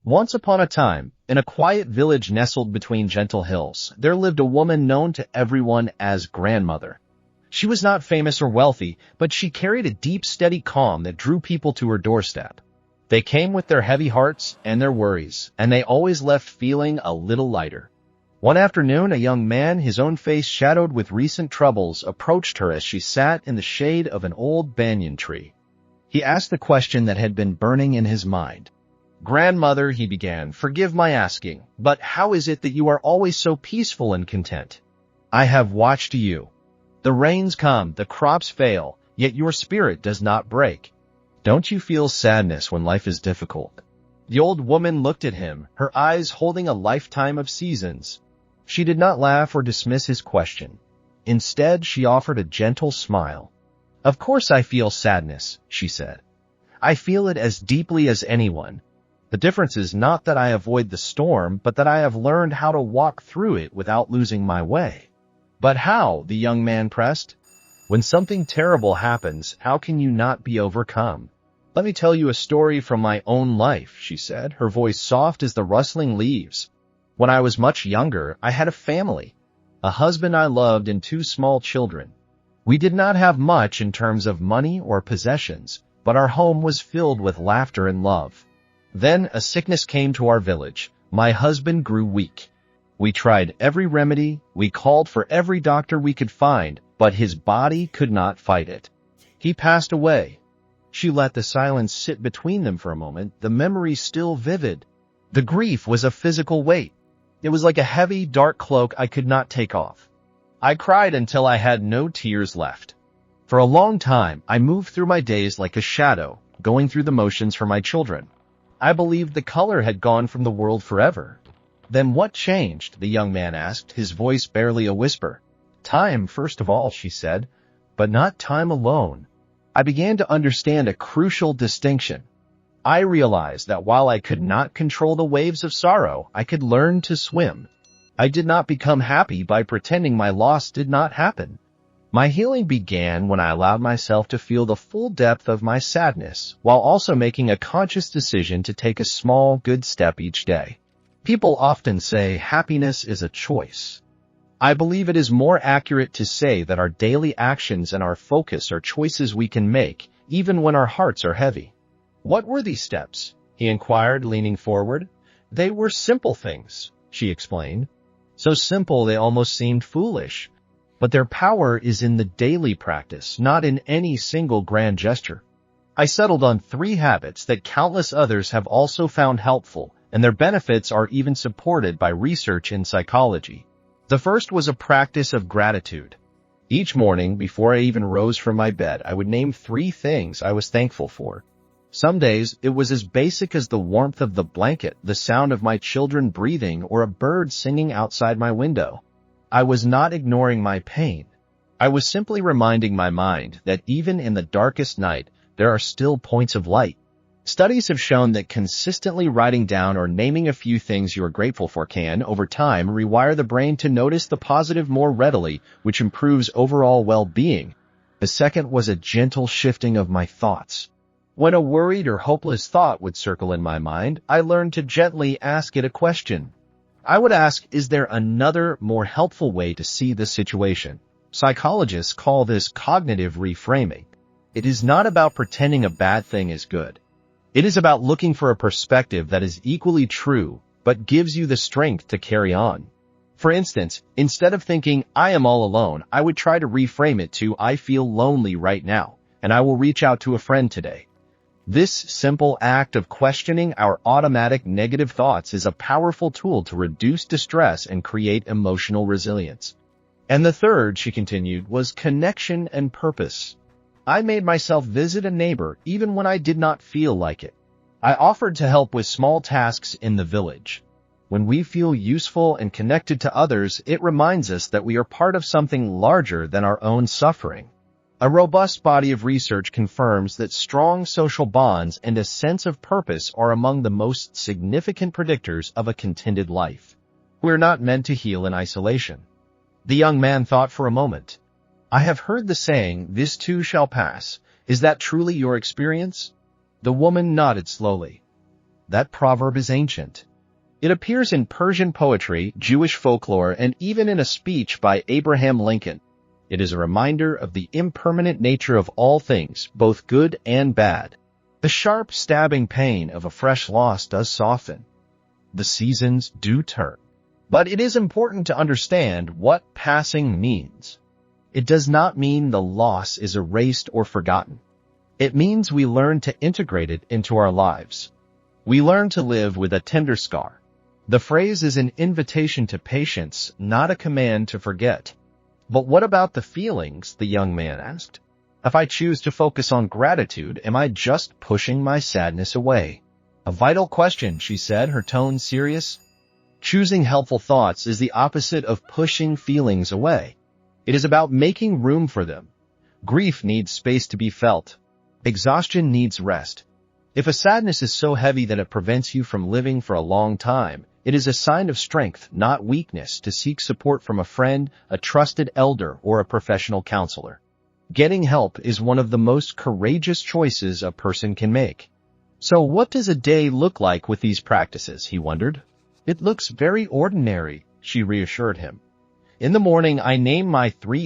Once upon a time, in a quiet village nestled between gentle hills, there lived a woman known to everyone as Grandmother. She was not famous or wealthy, but she carried a deep, steady calm that drew people to her doorstep. They came with their heavy hearts and their worries, and they always left feeling a little lighter. One afternoon, a young man, his own face shadowed with recent troubles, approached her as she sat in the shade of an old banyan tree. He asked the question that had been burning in his mind. "Grandmother," he began, "forgive my asking, but how is it that you are always so peaceful and content? I have watched you. The rains come, the crops fail, yet your spirit does not break. Don't you feel sadness when life is difficult?" The old woman looked at him, her eyes holding a lifetime of seasons. She did not laugh or dismiss his question. Instead, she offered a gentle smile. "Of course I feel sadness," she said. "I feel it as deeply as anyone. The difference is not that I avoid the storm, but that I have learned how to walk through it without losing my way." "But how?" the young man pressed. "When something terrible happens, how can you not be overcome?" "Let me tell you a story from my own life," she said, her voice soft as the rustling leaves. "When I was much younger, I had a family, a husband I loved and two small children. We did not have much in terms of money or possessions, but our home was filled with laughter and love. Then a sickness came to our village. My husband grew weak. We tried every remedy, we called for every doctor we could find, but his body could not fight it. He passed away." She let the silence sit between them for a moment, the memory still vivid. The grief was a physical weight. It was like a heavy, dark cloak I could not take off. I cried until I had no tears left. For a long time, I moved through my days like a shadow, going through the motions for my children. I believed the color had gone from the world forever. "Then what changed?" the young man asked, his voice barely a whisper. "Time, first of all," she said, "but not time alone. I began to understand a crucial distinction. I realized that while I could not control the waves of sorrow, I could learn to swim. I did not become happy by pretending my loss did not happen. My healing began when I allowed myself to feel the full depth of my sadness, while also making a conscious decision to take a small, good step each day. People often say happiness is a choice. I believe it is more accurate to say that our daily actions and our focus are choices we can make, even when our hearts are heavy." "What were these steps?" he inquired, leaning forward. "They were simple things," she explained. "So simple they almost seemed foolish. But their power is in the daily practice, not in any single grand gesture. I settled on 3 habits that countless others have also found helpful, and their benefits are even supported by research in psychology. The first was a practice of gratitude. Each morning, before I even rose from my bed, I would name 3 things I was thankful for. Some days, it was as basic as the warmth of the blanket, the sound of my children breathing, or a bird singing outside my window. I was not ignoring my pain. I was simply reminding my mind that even in the darkest night, there are still points of light. Studies have shown that consistently writing down or naming a few things you are grateful for can, over time, rewire the brain to notice the positive more readily, which improves overall well-being. The second was a gentle shifting of my thoughts. When a worried or hopeless thought would circle in my mind, I learned to gently ask it a question. I would ask, is there another, more helpful way to see this situation? Psychologists call this cognitive reframing. It is not about pretending a bad thing is good. It is about looking for a perspective that is equally true, but gives you the strength to carry on. For instance, instead of thinking, "I am all alone," I would try to reframe it to, "I feel lonely right now, and I will reach out to a friend today." This simple act of questioning our automatic negative thoughts is a powerful tool to reduce distress and create emotional resilience. And the third, she continued, was connection and purpose. I made myself visit a neighbor even when I did not feel like it. I offered to help with small tasks in the village. When we feel useful and connected to others, it reminds us that we are part of something larger than our own suffering. A robust body of research confirms that strong social bonds and a sense of purpose are among the most significant predictors of a contented life. We're not meant to heal in isolation. The young man thought for a moment. "I have heard the saying, 'This too shall pass.' Is that truly your experience?" The woman nodded slowly. That proverb is ancient. It appears in Persian poetry, Jewish folklore, and even in a speech by Abraham Lincoln. It is a reminder of the impermanent nature of all things, both good and bad. The sharp, stabbing pain of a fresh loss does soften. The seasons do turn. But it is important to understand what passing means. It does not mean the loss is erased or forgotten. It means we learn to integrate it into our lives. We learn to live with a tender scar. The phrase is an invitation to patience, not a command to forget. But what about the feelings? The young man asked. If I choose to focus on gratitude, am I just pushing my sadness away? A vital question, she said, her tone serious. Choosing helpful thoughts is the opposite of pushing feelings away. It is about making room for them. Grief needs space to be felt. Exhaustion needs rest. If a sadness is so heavy that it prevents you from living for a long time, it is a sign of strength, not weakness, to seek support from a friend, a trusted elder, or a professional counselor. Getting help is one of the most courageous choices a person can make. So what does a day look like with these practices? He wondered. It looks very ordinary, she reassured him. In the morning, I name my 3